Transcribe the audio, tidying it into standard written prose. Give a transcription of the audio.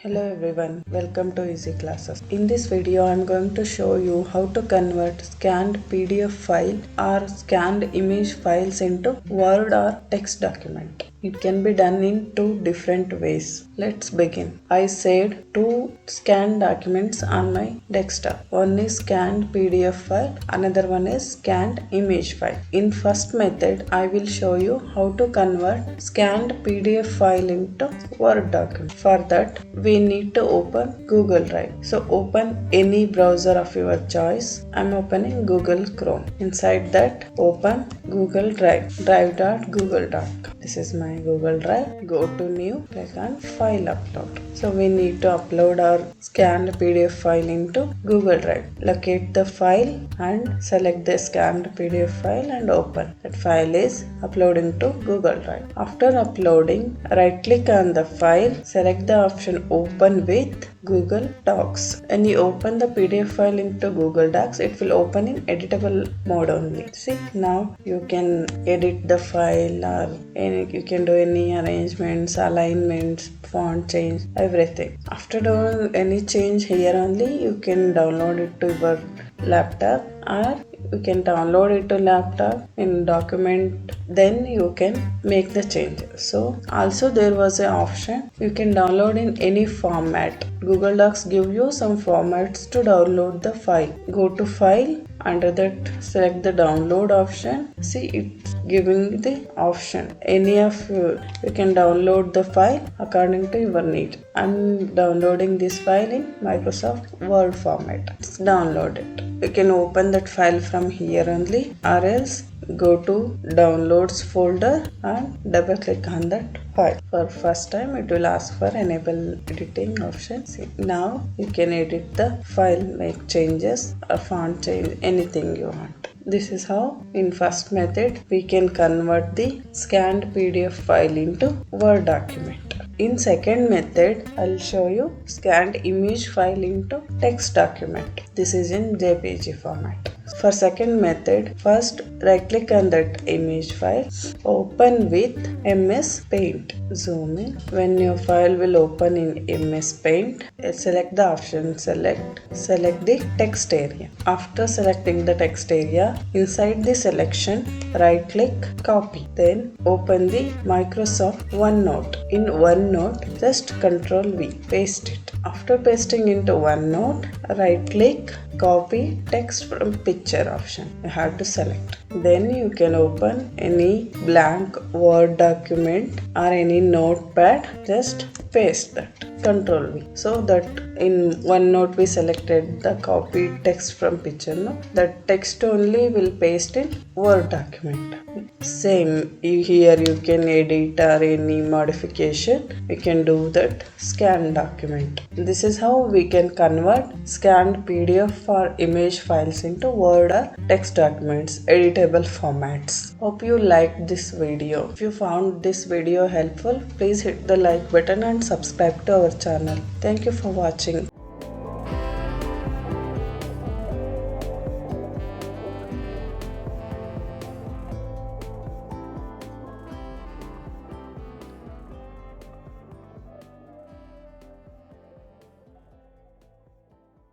Hello everyone, welcome to Easy Classes. In this video, I am going to show you how to convert scanned PDF file or scanned image files into Word or text document. It can be done in two different ways. Let's begin. I saved two scanned documents on my desktop. One is scanned PDF file, another one is scanned image file. In first method, I will show you how to convert scanned PDF file into Word document. For that, we need to open Google Drive. So open any browser of your choice. I'm opening Google Chrome. Inside that, open Google Drive, drive.google.com. This is my Google Drive. Go to new, click on file upload. So we need to upload our scanned PDF file into Google Drive. Locate the file and select the scanned PDF file and open. That file is uploading to Google Drive. After uploading, right click on the file, select the option open with Google Docs. When you open the PDF file into Google Docs, it will open in editable mode only. See, now you can edit the file or you can do any arrangements, alignments, font change, everything. After doing any change here only, you can download it to your laptop or you can download it to laptop in document, then you can make the changes. So also there was an option you can download in any format. Google Docs give you some formats to download the file. Go to file, under that select the download option. See, it's giving the option any of you can download the file according to your need. I'm downloading this file in Microsoft Word format. Let's download it. You can open that file from here only, or else go to downloads folder and double click on that file. For first time it will ask for enable editing option. See, now you can edit the file, make changes or font change, anything you want. This is how in first method we can convert the scanned PDF file into Word document. In second method, I'll show you scanned image file into text document. This is in JPG format. For second method, first right click on that image file, open with MS Paint. Zoom in. When your file will open in MS Paint, select the option, select the text area. After selecting the text area, inside the selection, right click, copy. Then open the Microsoft OneNote. In OneNote, just Ctrl V, paste it. After pasting into OneNote, right click, copy text from picture option. You have to select. Then you can open any blank Word document or any notepad, just paste that. Ctrl V. So that in OneNote we selected the copy text from picture. No? That text only will paste in Word document. Same here, you can edit or any modification. You can do that scan document. This is how we can convert scanned PDF or image files into Word or text documents, editable formats. Hope you liked this video. If you found this video helpful, please hit the like button and subscribe to our channel. Thank you for watching.